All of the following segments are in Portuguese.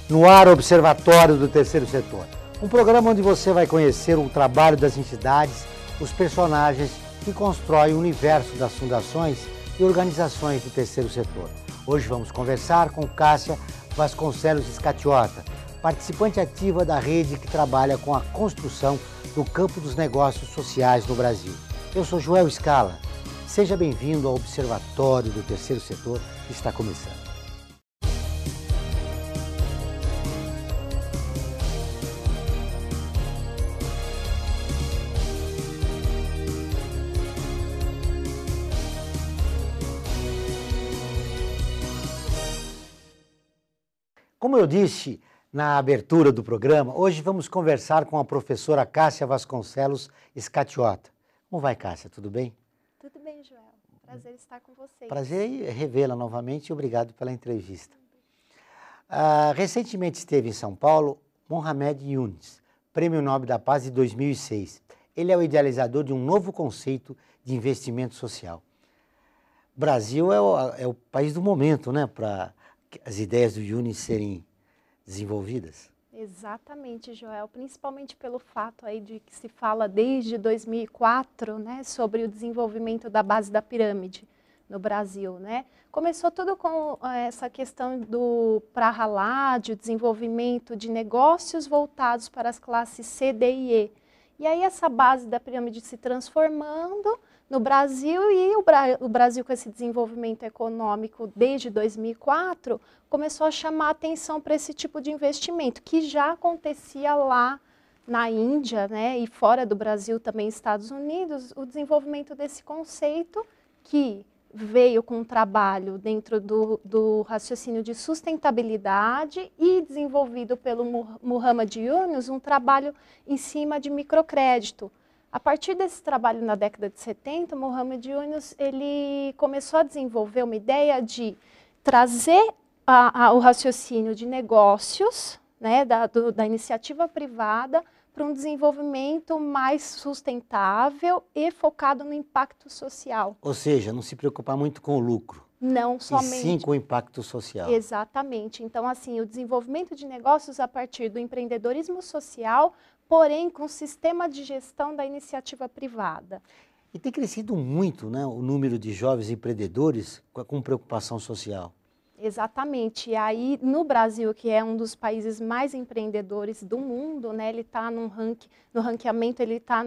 No ar, Observatório do Terceiro Setor. Um programa onde você vai conhecer o trabalho das entidades, os personagens que constroem o universo das fundações e organizações do terceiro setor. Hoje vamos conversar com Cássia Vasconcelos Scacchiota, participante ativa da rede que trabalha com a construção do campo dos negócios sociais no Brasil. Eu sou Joel Scala. Seja bem-vindo ao Observatório do Terceiro Setor, que está começando. Como eu disse na abertura do programa, hoje vamos conversar com a professora Cássia Vasconcelos Scacchiota. Como vai, Cássia? Tudo bem? Tudo bem, Joel. Prazer estar com vocês. Prazer em revê-la novamente e obrigado pela entrevista. Recentemente esteve em São Paulo Mohamed Yunus, Prêmio Nobel da Paz de 2006. Ele é o idealizador de um novo conceito de investimento social. O Brasil é o país do momento, né, para as ideias do Yunus serem desenvolvidas? Exatamente, Joel, principalmente pelo fato aí de que se fala desde 2004, né, sobre o desenvolvimento da base da pirâmide no Brasil, né? Começou tudo com essa questão do Prahalad, o desenvolvimento de negócios voltados para as classes C, D e E. E aí essa base da pirâmide se transformando no Brasil e o Brasil com esse desenvolvimento econômico desde 2004 começou a chamar atenção para esse tipo de investimento que já acontecia lá na Índia, né, e fora do Brasil também Estados Unidos, o desenvolvimento desse conceito que veio com um trabalho dentro do raciocínio de sustentabilidade e desenvolvido pelo Muhammad Yunus, um trabalho em cima de microcrédito. A partir desse trabalho na década de 70, Muhammad Yunus ele começou a desenvolver uma ideia de trazer o raciocínio de negócios, né, da iniciativa privada para um desenvolvimento mais sustentável e focado no impacto social. Ou seja, não se preocupar muito com o lucro. Não somente. E sim com o impacto social. Exatamente. Então, assim, o desenvolvimento de negócios a partir do empreendedorismo social, porém com sistema de gestão da iniciativa privada. E tem crescido muito, né, o número de jovens empreendedores com preocupação social. Exatamente. E aí, no Brasil, que é um dos países mais empreendedores do mundo, né, ele está no ranqueamento, ele está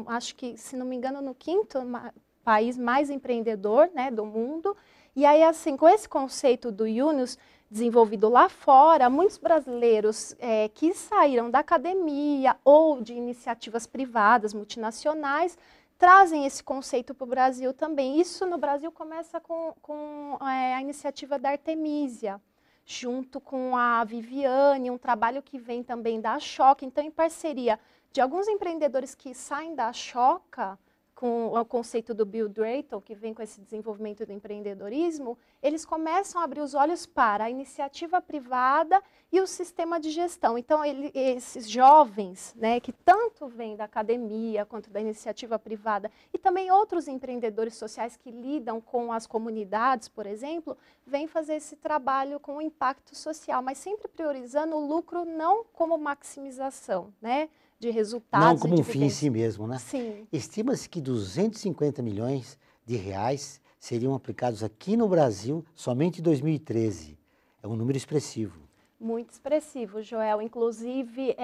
acho que, se não me engano, no 5º país mais empreendedor, né, do mundo. E aí, assim, com esse conceito do Yunus desenvolvido lá fora, muitos brasileiros que saíram da academia ou de iniciativas privadas, multinacionais, trazem esse conceito para o Brasil também. Isso no Brasil começa com a iniciativa da Artemisia, junto com a Viviane, um trabalho que vem também da Ashoka. Então, em parceria de alguns empreendedores que saem da Ashoka, com o conceito do Bill Drayton, que vem com esse desenvolvimento do empreendedorismo, eles começam a abrir os olhos para a iniciativa privada e o sistema de gestão. Então, esses jovens, né, que tanto vêm da academia quanto da iniciativa privada, e também outros empreendedores sociais que lidam com as comunidades, por exemplo, vêm fazer esse trabalho com o impacto social, mas sempre priorizando o lucro não como maximização, né, de resultados. Não como um fim em si mesmo, né? Sim. Estima-se que 250 milhões de reais seriam aplicados aqui no Brasil somente em 2013. É um número expressivo. Muito expressivo, Joel. Inclusive,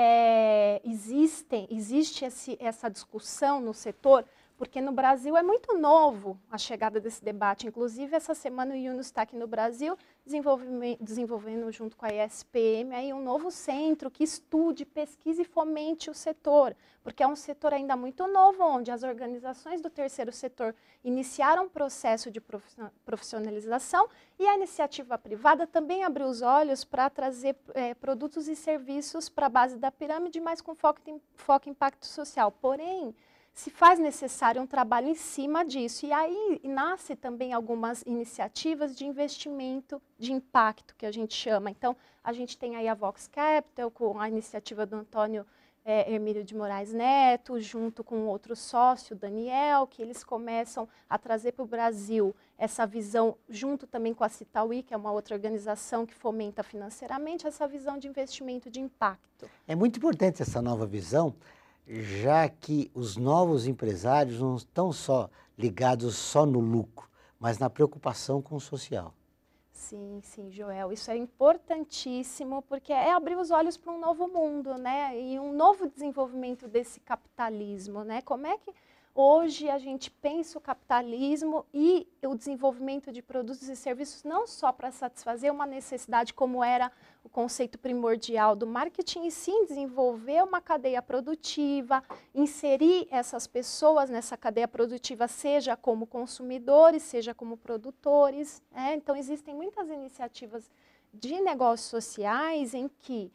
existe essa discussão no setor, porque no Brasil é muito novo a chegada desse debate. Inclusive, essa semana o Yunus está aqui no Brasil, desenvolvendo junto com a ESPM aí um novo centro que estude, pesquise e fomente o setor, porque é um setor ainda muito novo, onde as organizações do terceiro setor iniciaram um processo de profissionalização e a iniciativa privada também abriu os olhos para trazer produtos e serviços para a base da pirâmide, mas com foco em impacto social. Porém, se faz necessário um trabalho em cima disso. E aí nasce também algumas iniciativas de investimento de impacto, que a gente chama. Então, a gente tem aí a Vox Capital, com a iniciativa do Antônio Hermílio de Moraes Neto, junto com outro sócio, Daniel, que eles começam a trazer para o Brasil essa visão, junto também com a Citauí, que é uma outra organização que fomenta financeiramente, essa visão de investimento de impacto. É muito importante essa nova visão, já que os novos empresários não estão só ligados só no lucro, mas na preocupação com o social. Sim, sim, Joel, isso é importantíssimo, porque é abrir os olhos para um novo mundo, né? E um novo desenvolvimento desse capitalismo, né? Como é que hoje a gente pensa o capitalismo e o desenvolvimento de produtos e serviços não só para satisfazer uma necessidade, como era o conceito primordial do marketing, e sim desenvolver uma cadeia produtiva, inserir essas pessoas nessa cadeia produtiva, seja como consumidores, seja como produtores. Então, existem muitas iniciativas de negócios sociais em que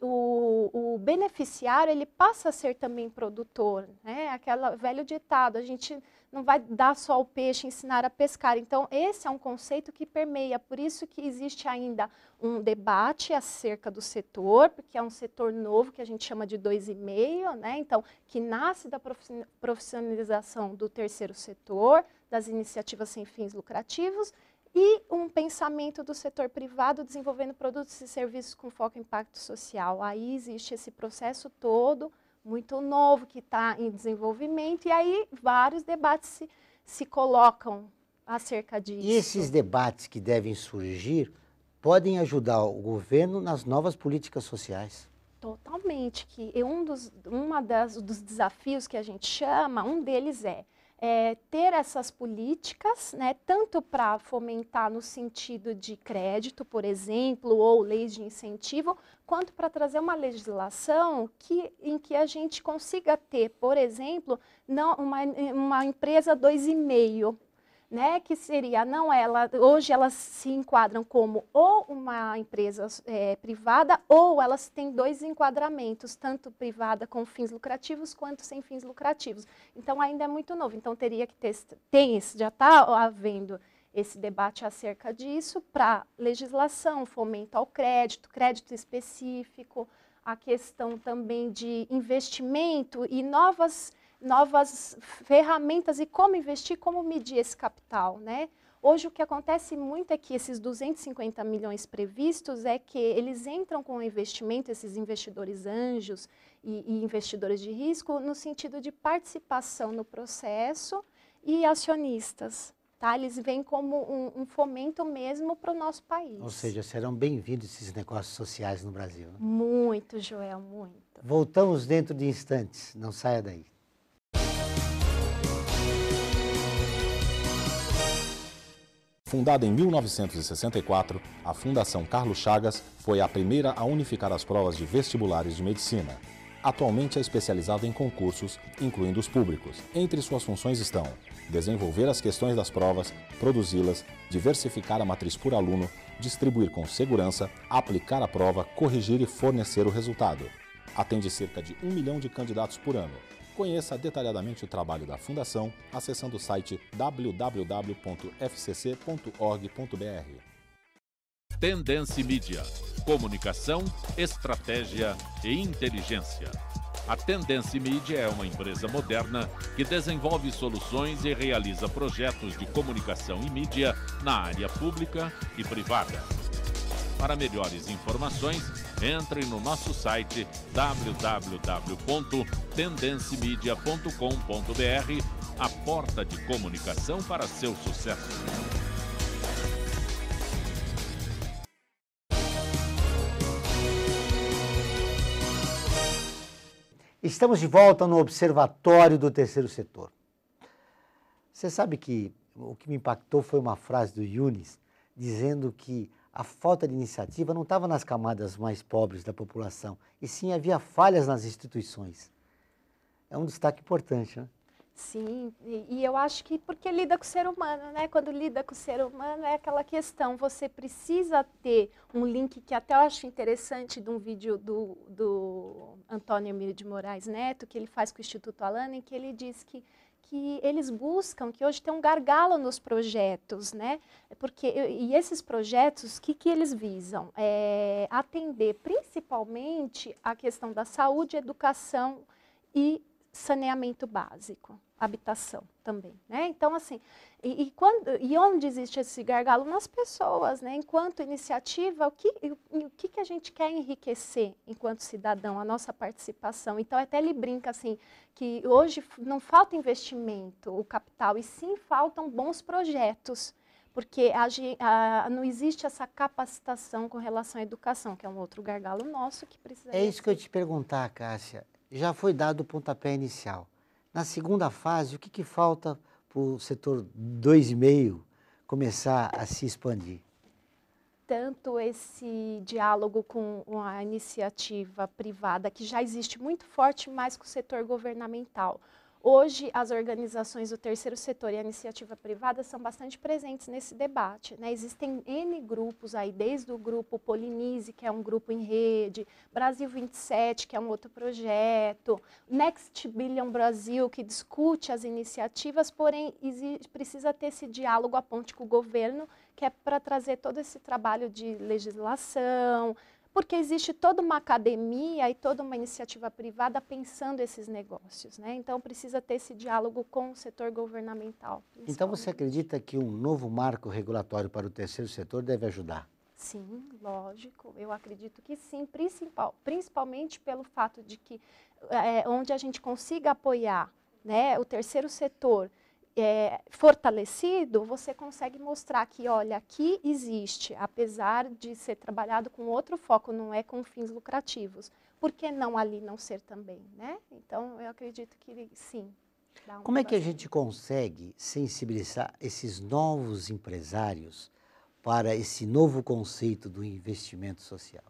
o beneficiário ele passa a ser também produtor, né? Aquele velho ditado, a gente não vai dar só o peixe, ensinar a pescar. Então, esse é um conceito que permeia, por isso que existe ainda um debate acerca do setor, porque é um setor novo que a gente chama de 2,5, né? Então, que nasce da profissionalização do terceiro setor, das iniciativas sem fins lucrativos, e um pensamento do setor privado desenvolvendo produtos e serviços com foco em impacto social. Aí existe esse processo todo, muito novo, que está em desenvolvimento, e aí vários debates se colocam acerca disso. E esses debates que devem surgir podem ajudar o governo nas novas políticas sociais? Totalmente, que dos desafios que a gente chama, um deles é ter essas políticas, né, tanto para fomentar no sentido de crédito, por exemplo, ou leis de incentivo, quanto para trazer uma legislação em que a gente consiga ter, por exemplo, uma empresa 2,5, né, que seria, hoje elas se enquadram como ou uma empresa privada, ou elas têm dois enquadramentos, tanto privada com fins lucrativos, quanto sem fins lucrativos. Então, ainda é muito novo. Então, teria que já está havendo esse debate acerca disso para legislação, fomento ao crédito específico, a questão também de investimento e novas ferramentas e como investir, como medir esse capital, né? Hoje o que acontece muito é que esses 250 milhões previstos é que eles entram com o investimento, esses investidores anjos e investidores de risco, no sentido de participação no processo e acionistas, tá? Eles vêm como um fomento mesmo para o nosso país. Ou seja, serão bem-vindos esses negócios sociais no Brasil, né? Muito, Joel, muito. Voltamos dentro de instantes, não saia daí. Fundada em 1964, a Fundação Carlos Chagas foi a primeira a unificar as provas de vestibulares de medicina. Atualmente é especializada em concursos, incluindo os públicos. Entre suas funções estão desenvolver as questões das provas, produzi-las, diversificar a matriz por aluno, distribuir com segurança, aplicar a prova, corrigir e fornecer o resultado. Atende cerca de 1 milhão de candidatos por ano. Conheça detalhadamente o trabalho da Fundação acessando o site www.fcc.org.br. Tendência Mídia. Comunicação, estratégia e inteligência. A Tendência Mídia é uma empresa moderna que desenvolve soluções e realiza projetos de comunicação e mídia na área pública e privada. Para melhores informações, entre no nosso site www.tendencimedia.com.br, a porta de comunicação para seu sucesso. Estamos de volta no Observatório do Terceiro Setor. Você sabe que o que me impactou foi uma frase do Yunis, dizendo que a falta de iniciativa não estava nas camadas mais pobres da população, e sim havia falhas nas instituições. É um destaque importante, né? Sim, e eu acho que porque lida com o ser humano, né? Quando lida com o ser humano é aquela questão, você precisa ter um link que até eu acho interessante de um vídeo do Antônio Emílio de Moraes Neto, que ele faz com o Instituto Alana, em que ele diz que eles buscam, que hoje tem um gargalo nos projetos, né? E esses projetos, o que eles visam? Atender principalmente a questão da saúde, educação e saneamento básico, habitação também, né? Então, assim, e onde existe esse gargalo? Nas pessoas, né? Enquanto iniciativa, o que a gente quer enriquecer enquanto cidadão, a nossa participação? Então, até ele brinca, assim, que hoje não falta investimento, o capital, e sim faltam bons projetos, porque não existe essa capacitação com relação à educação, que é um outro gargalo nosso que precisa... É isso que eu ia te perguntar, Cássia. Já foi dado o pontapé inicial. Na segunda fase, o que falta para o setor 2,5 começar a se expandir? Tanto esse diálogo com a iniciativa privada, que já existe muito forte, mais com o setor governamental. Hoje, as organizações do terceiro setor e a iniciativa privada são bastante presentes nesse debate, né? Existem N grupos aí, desde o grupo Polinise, que é um grupo em rede, Brasil 27, que é um outro projeto, Next Billion Brasil, que discute as iniciativas, porém precisa ter esse diálogo à ponte com o governo, que é para trazer todo esse trabalho de legislação, porque existe toda uma academia e toda uma iniciativa privada pensando esses negócios, né? Então, precisa ter esse diálogo com o setor governamental. Então, você acredita que um novo marco regulatório para o terceiro setor deve ajudar? Sim, lógico. Eu acredito que sim, principalmente pelo fato de que onde a gente consiga apoiar, né, o terceiro setor, fortalecido, você consegue mostrar que, olha, aqui existe, apesar de ser trabalhado com outro foco, não é com fins lucrativos. Por que não ali não ser também, né? Então, eu acredito que sim. Como é que a gente consegue sensibilizar esses novos empresários para esse novo conceito do investimento social?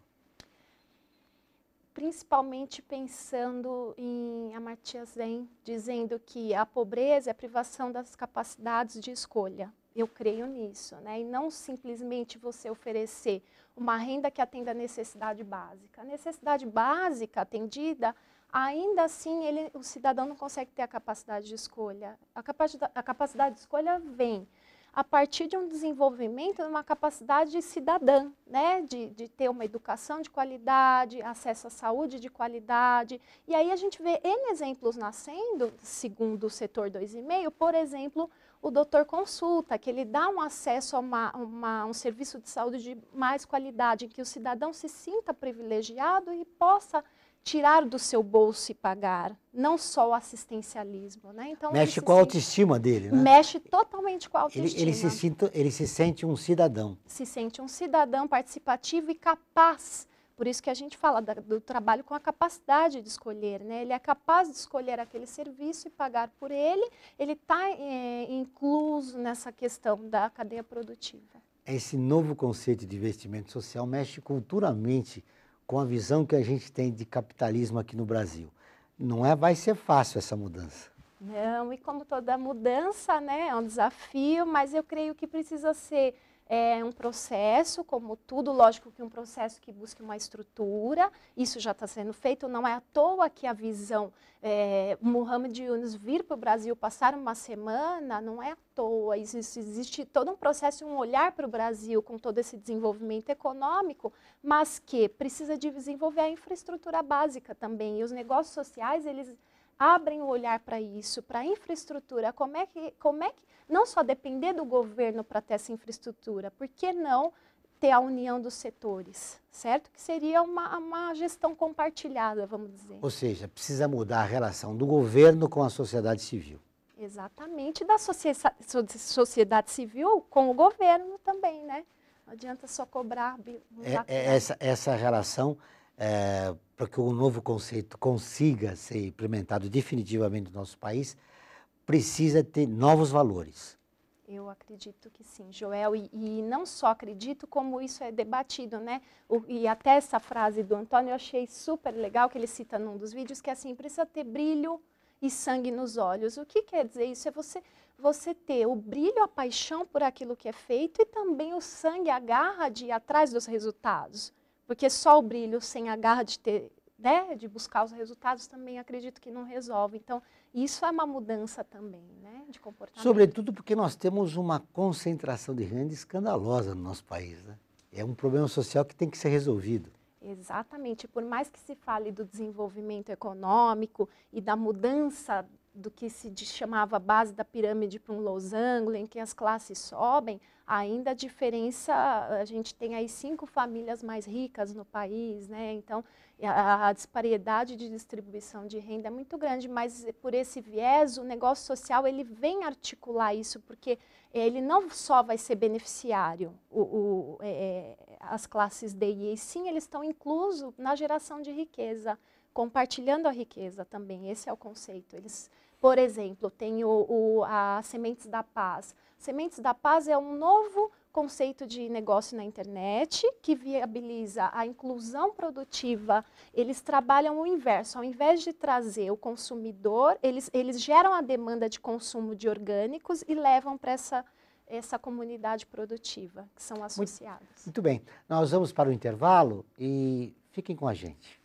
Principalmente pensando em Amartya Sen, dizendo que a pobreza é a privação das capacidades de escolha. Eu creio nisso, né? E não simplesmente você oferecer uma renda que atenda a necessidade básica. A necessidade básica atendida, ainda assim o cidadão não consegue ter a capacidade de escolha. A capacidade de escolha vem a partir de um desenvolvimento de uma capacidade cidadã, né? De ter uma educação de qualidade, acesso à saúde de qualidade. E aí a gente vê N exemplos nascendo, segundo o setor 2,5, por exemplo, o doutor consulta, que ele dá um acesso a um serviço de saúde de mais qualidade, em que o cidadão se sinta privilegiado e possa tirar do seu bolso e pagar, não só o assistencialismo, né? Então, mexe com a autoestima dele, né? Mexe totalmente com a autoestima. Ele se sente um cidadão. Se sente um cidadão participativo e capaz. Por isso que a gente fala do trabalho com a capacidade de escolher, né? Ele é capaz de escolher aquele serviço e pagar por ele, ele está incluso nessa questão da cadeia produtiva. Esse novo conceito de investimento social mexe culturalmente com a visão que a gente tem de capitalismo aqui no Brasil. Vai ser fácil essa mudança. Não, e como toda mudança, né, é um desafio, mas eu creio que precisa ser um processo, como tudo, lógico que um processo que busque uma estrutura, isso já está sendo feito, não é à toa que a visão, Muhammad Yunus vir para o Brasil, passar uma semana, não é à toa, existe todo um processo, um olhar para o Brasil com todo esse desenvolvimento econômico, mas que precisa de desenvolver a infraestrutura básica também, e os negócios sociais, eles abrem o olhar para isso, para a infraestrutura, como é que não só depender do governo para ter essa infraestrutura, por que não ter a união dos setores, certo? Que seria uma gestão compartilhada, vamos dizer. Ou seja, precisa mudar a relação do governo com a sociedade civil. Exatamente, da sociedade civil com o governo também, né? Não adianta só cobrar. Essa relação, para que o novo conceito consiga ser implementado definitivamente no nosso país, precisa ter novos valores. Eu acredito que sim, Joel, e não só acredito, como isso é debatido, né? E até essa frase do Antônio eu achei super legal, que ele cita num dos vídeos, que é assim, precisa ter brilho e sangue nos olhos. O que quer dizer isso? É você ter o brilho, a paixão por aquilo que é feito e também o sangue, a garra de ir atrás dos resultados. Porque só o brilho sem a garra de ter, né, de buscar os resultados também acredito que não resolve. Então, isso é uma mudança também, né, de comportamento. Sobretudo porque nós temos uma concentração de renda escandalosa no nosso país, né? É um problema social que tem que ser resolvido. Exatamente. Por mais que se fale do desenvolvimento econômico e da mudança do que se chamava base da pirâmide para um losango, em que as classes sobem, ainda a diferença, a gente tem aí 5 famílias mais ricas no país, né? Então, a disparidade de distribuição de renda é muito grande, mas por esse viés, o negócio social, ele vem articular isso, porque ele não só vai ser beneficiário, as classes D e E, sim, eles estão inclusos na geração de riqueza, compartilhando a riqueza também, esse é o conceito. Eles, por exemplo, tem a Sementes da Paz. Sementes da Paz é um novo conceito de negócio na internet que viabiliza a inclusão produtiva. Eles trabalham o inverso, ao invés de trazer o consumidor, eles geram a demanda de consumo de orgânicos e levam para essa comunidade produtiva, que são associados. Muito bem, nós vamos para o intervalo e fiquem com a gente.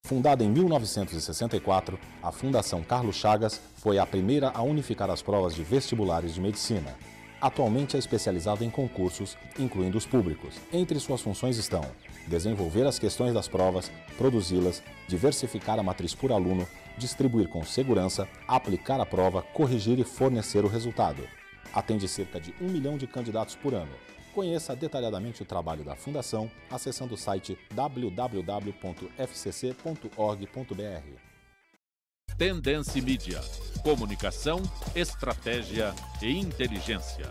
Fundada em 1964, a Fundação Carlos Chagas foi a primeira a unificar as provas de vestibulares de medicina. Atualmente é especializada em concursos, incluindo os públicos. Entre suas funções estão desenvolver as questões das provas, produzi-las, diversificar a matriz por aluno, distribuir com segurança, aplicar a prova, corrigir e fornecer o resultado. Atende cerca de 1 milhão de candidatos por ano. Conheça detalhadamente o trabalho da Fundação acessando o site www.fcc.org.br. Tendência Mídia. Comunicação, estratégia e inteligência.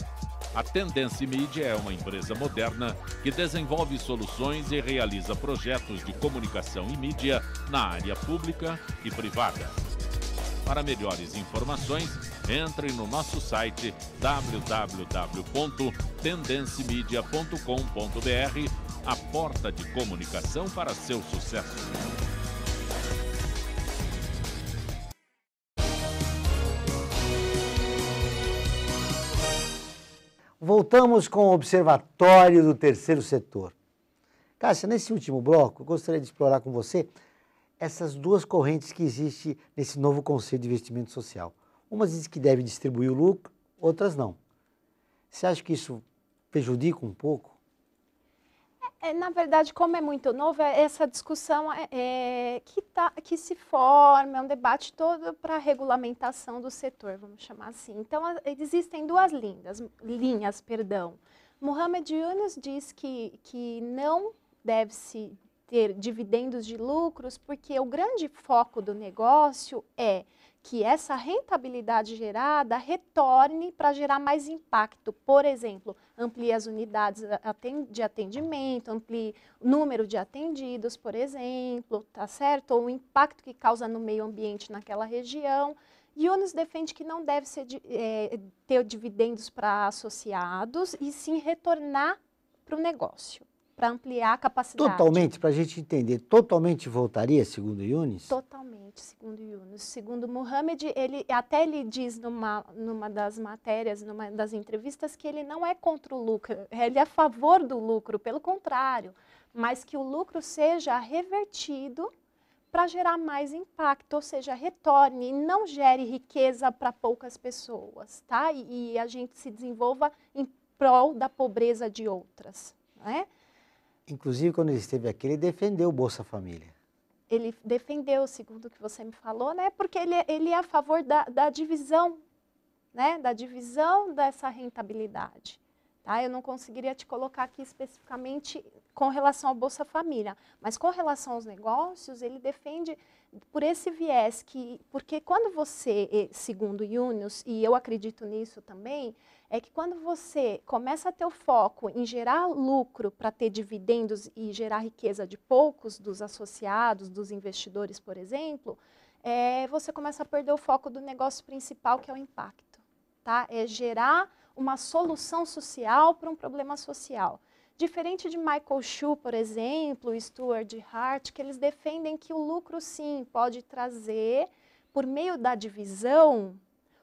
A Tendência Mídia é uma empresa moderna que desenvolve soluções e realiza projetos de comunicação e mídia na área pública e privada. Para melhores informações, entre no nosso site www.tendencimedia.com.br, a porta de comunicação para seu sucesso. Voltamos com o Observatório do Terceiro Setor. Cássia, nesse último bloco, eu gostaria de explorar com você essas duas correntes que existem nesse novo conceito de investimento social. Umas dizem que deve distribuir o lucro, outras não. Você acha que isso prejudica um pouco? Na verdade, como é muito novo, essa discussão que se forma, é um debate todo para a regulamentação do setor, vamos chamar assim. Então, existem duas linhas. Mohamed Yunus diz que não deve-se ter dividendos de lucros, porque o grande foco do negócio é que essa rentabilidade gerada retorne para gerar mais impacto. Por exemplo, amplie as unidades de atendimento, amplie o número de atendidos, por exemplo, tá certo? Ou o impacto que causa no meio ambiente naquela região. Yunus defende que não deve ter dividendos para associados e sim retornar para o negócio, para ampliar a capacidade. Totalmente, para a gente entender, totalmente voltaria, segundo Yunus? Totalmente, segundo Yunus. Segundo Mohamed, ele diz numa das matérias, numa das entrevistas, que ele não é contra o lucro, ele é a favor do lucro, pelo contrário, mas que o lucro seja revertido para gerar mais impacto, ou seja, retorne e não gere riqueza para poucas pessoas, tá? E a gente se desenvolva em prol da pobreza de outras, né? Inclusive, quando ele esteve aqui, ele defendeu o Bolsa Família. Ele defendeu, segundo o que você me falou, né? Porque ele é a favor da divisão, né? Da divisão dessa rentabilidade. Tá? Eu não conseguiria te colocar aqui especificamente com relação ao Bolsa Família, mas com relação aos negócios, ele defende por esse viés, porque quando você, segundo Yunus, e eu acredito nisso também, é que quando você começa a ter o foco em gerar lucro para ter dividendos e gerar riqueza de poucos dos associados, dos investidores, por exemplo, você começa a perder o foco do negócio principal, que é o impacto. Tá? É gerar uma solução social para um problema social. Diferente de Michael Shu, por exemplo, Stuart Hart, que eles defendem que o lucro, sim, pode trazer, por meio da divisão,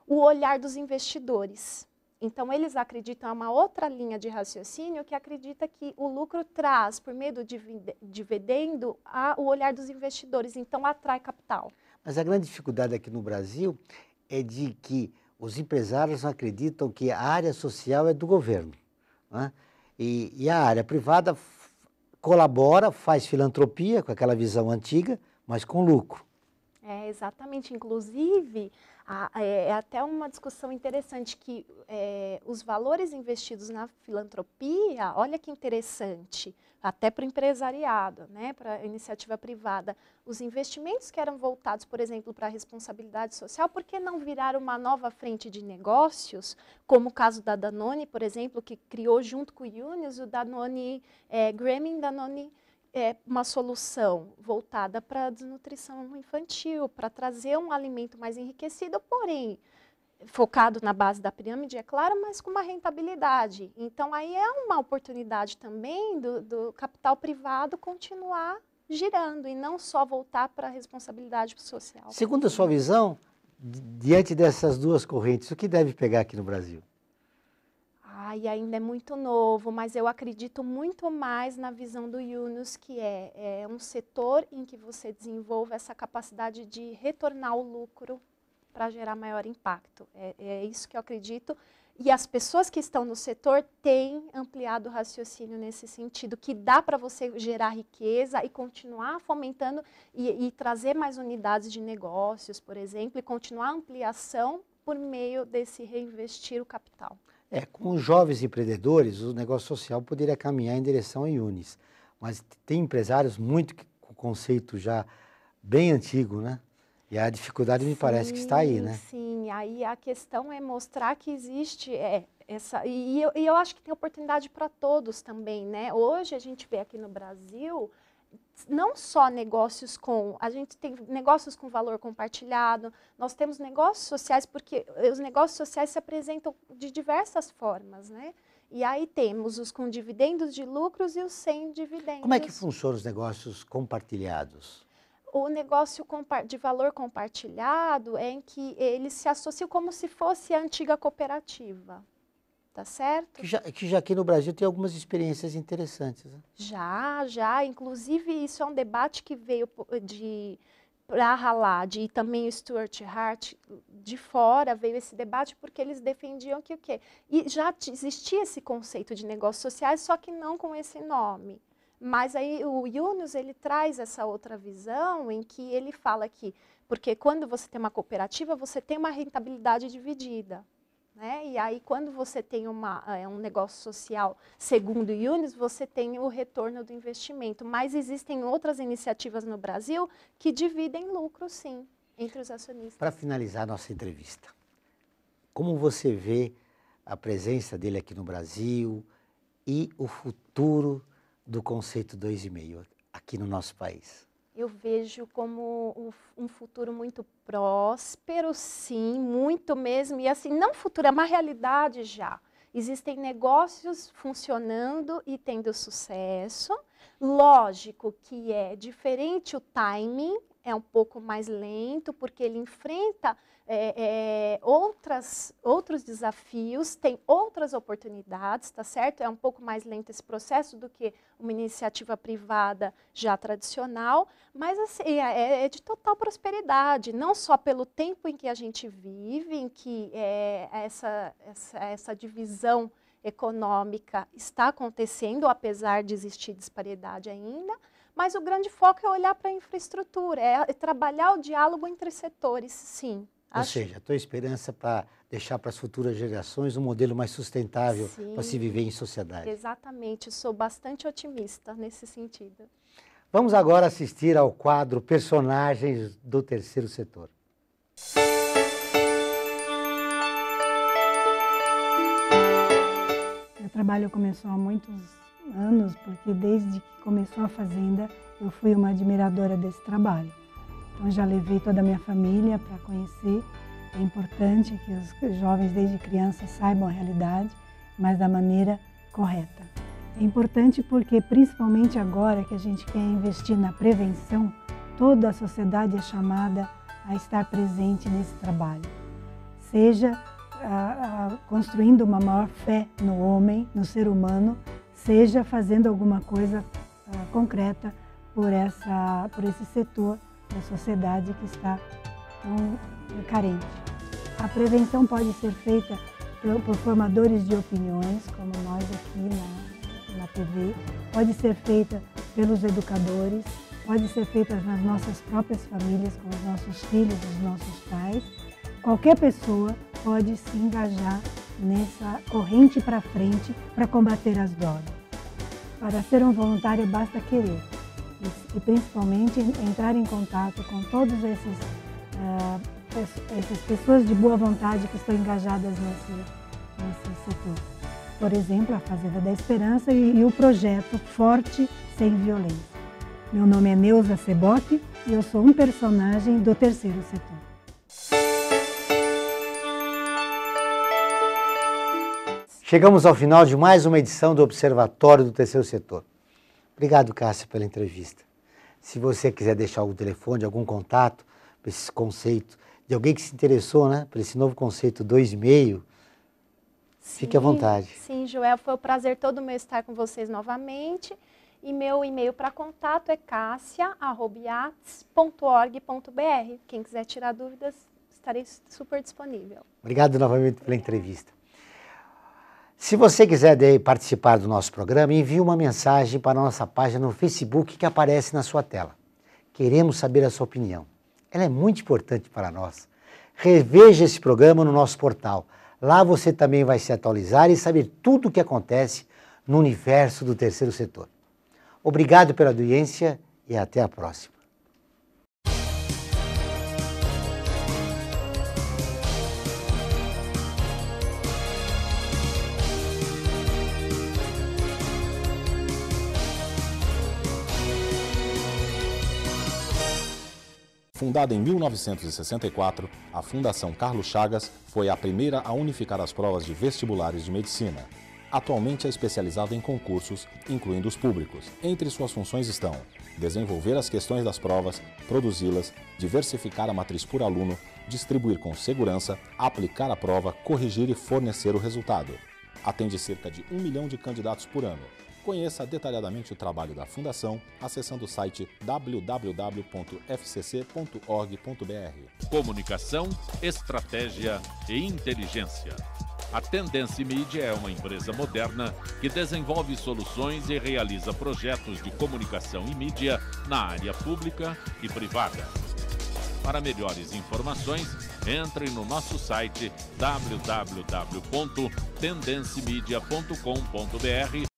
o olhar dos investidores. Então, eles acreditam, é uma outra linha de raciocínio que acredita que o lucro traz, por meio do dividendo, o olhar dos investidores, então atrai capital. Mas a grande dificuldade aqui no Brasil é de que os empresários acreditam que a área social é do governo, né? E a área privada colabora, faz filantropia com aquela visão antiga, mas com lucro. Exatamente. Inclusive, é até uma discussão interessante que os valores investidos na filantropia, olha que interessante, até para o empresariado, né, para a iniciativa privada, os investimentos que eram voltados, por exemplo, para a responsabilidade social, por que não virar uma nova frente de negócios, como o caso da Danone, por exemplo, que criou junto com o Yunus o Danone, Graham Danone, uma solução voltada para a desnutrição infantil, para trazer um alimento mais enriquecido, porém focado na base da pirâmide, é claro, mas com uma rentabilidade. Então, aí é uma oportunidade também do capital privado continuar girando e não só voltar para a responsabilidade social. Segundo a sua visão, diante dessas duas correntes, o que deve pegar aqui no Brasil? E ainda é muito novo, mas eu acredito muito mais na visão do Yunus, que é um setor em que você desenvolve essa capacidade de retornar o lucro para gerar maior impacto. É isso que eu acredito. E as pessoas que estão no setor têm ampliado o raciocínio nesse sentido, que dá para você gerar riqueza e continuar fomentando e trazer mais unidades de negócios, por exemplo, e continuar a ampliação por meio desse reinvestir o capital. Com os jovens empreendedores, o negócio social poderia caminhar em direção a Yunis, mas tem empresários muito com conceito já bem antigo, né? E a dificuldade me parece que está aí, né? Sim, aí a questão é mostrar que existe essa... E eu acho que tem oportunidade para todos também, né? Hoje a gente vê aqui no Brasil, não só negócios a gente tem negócios com valor compartilhado, nós temos negócios sociais, porque os negócios sociais se apresentam de diversas formas, né? E aí temos os com dividendos de lucros e os sem dividendos. Como é que funcionam os negócios compartilhados? O negócio de valor compartilhado é em que eles se associam como se fosse a antiga cooperativa, tá certo? Que já aqui no Brasil tem algumas experiências interessantes, né? Já. Inclusive, isso é um debate que veio para Halad e também o Stuart Hart, de fora veio esse debate porque eles defendiam que o quê? E já existia esse conceito de negócios sociais, só que não com esse nome. Mas aí o Yunus, ele traz essa outra visão em que ele fala que, porque quando você tem uma cooperativa, você tem uma rentabilidade dividida, né? E aí quando você tem um negócio social, segundo o Yunus, você tem o retorno do investimento. Mas existem outras iniciativas no Brasil que dividem lucro, sim, entre os acionistas. Para finalizar nossa entrevista, como você vê a presença dele aqui no Brasil e o futuro do conceito 2,5 aqui no nosso país? Eu vejo como um futuro muito próspero, sim, muito mesmo. E assim, não futuro, é uma realidade já. Existem negócios funcionando e tendo sucesso. Lógico que é diferente o timing, é um pouco mais lento, porque ele enfrenta outros desafios, tem outras oportunidades, tá certo? É um pouco mais lento esse processo do que uma iniciativa privada já tradicional, mas assim, é de total prosperidade, não só pelo tempo em que a gente vive, em que essa divisão econômica está acontecendo, apesar de existir disparidade ainda, mas o grande foco é olhar para a infraestrutura, é trabalhar o diálogo entre setores, sim. Ou seja, a tua esperança para deixar para as futuras gerações um modelo mais sustentável para se viver em sociedade. Exatamente, sou bastante otimista nesse sentido. Vamos agora assistir ao quadro Personagens do Terceiro Setor. Meu trabalho começou há muitos anos, porque desde que começou a Fazenda, eu fui uma admiradora desse trabalho. Então já levei toda a minha família para conhecer. É importante que os jovens desde criança saibam a realidade, mas da maneira correta. É importante porque, principalmente agora que a gente quer investir na prevenção, toda a sociedade é chamada a estar presente nesse trabalho. Seja construindo uma maior fé no homem, no ser humano, seja fazendo alguma coisa concreta por esse setor da sociedade que está tão carente. A prevenção pode ser feita por formadores de opiniões, como nós aqui na TV, pode ser feita pelos educadores, pode ser feita nas nossas próprias famílias, com os nossos filhos, os nossos pais. Qualquer pessoa pode se engajar nessa corrente para frente para combater as drogas. Para ser um voluntário basta querer e principalmente entrar em contato com todas essas pessoas de boa vontade que estão engajadas nesse setor. Por exemplo, a Fazenda da Esperança e o projeto Forte Sem Violência. Meu nome é Neuza Sebotti e eu sou um personagem do terceiro setor. Chegamos ao final de mais uma edição do Observatório do Terceiro Setor. Obrigado, Cássia, pela entrevista. Se você quiser deixar algum telefone, algum contato para esse conceito, de alguém que se interessou, né, por esse novo conceito 2,5, fique à vontade. Sim, Joel, foi um prazer todo meu estar com vocês novamente. E meu e-mail para contato é cassia@iates.org.br. Quem quiser tirar dúvidas, estarei super disponível. Obrigado novamente pela entrevista. Se você quiser participar do nosso programa, envie uma mensagem para a nossa página no Facebook que aparece na sua tela. Queremos saber a sua opinião. Ela é muito importante para nós. Reveja esse programa no nosso portal. Lá você também vai se atualizar e saber tudo o que acontece no universo do terceiro setor. Obrigado pela audiência e até a próxima. Fundada em 1964, a Fundação Carlos Chagas foi a primeira a unificar as provas de vestibulares de medicina. Atualmente é especializada em concursos, incluindo os públicos. Entre suas funções estão desenvolver as questões das provas, produzi-las, diversificar a matriz por aluno, distribuir com segurança, aplicar a prova, corrigir e fornecer o resultado. Atende cerca de 1 milhão de candidatos por ano. Conheça detalhadamente o trabalho da Fundação acessando o site www.fcc.org.br. Comunicação, estratégia e inteligência. A Tendência Mídia é uma empresa moderna que desenvolve soluções e realiza projetos de comunicação e mídia na área pública e privada. Para melhores informações, entre no nosso site www.tendencimedia.com.br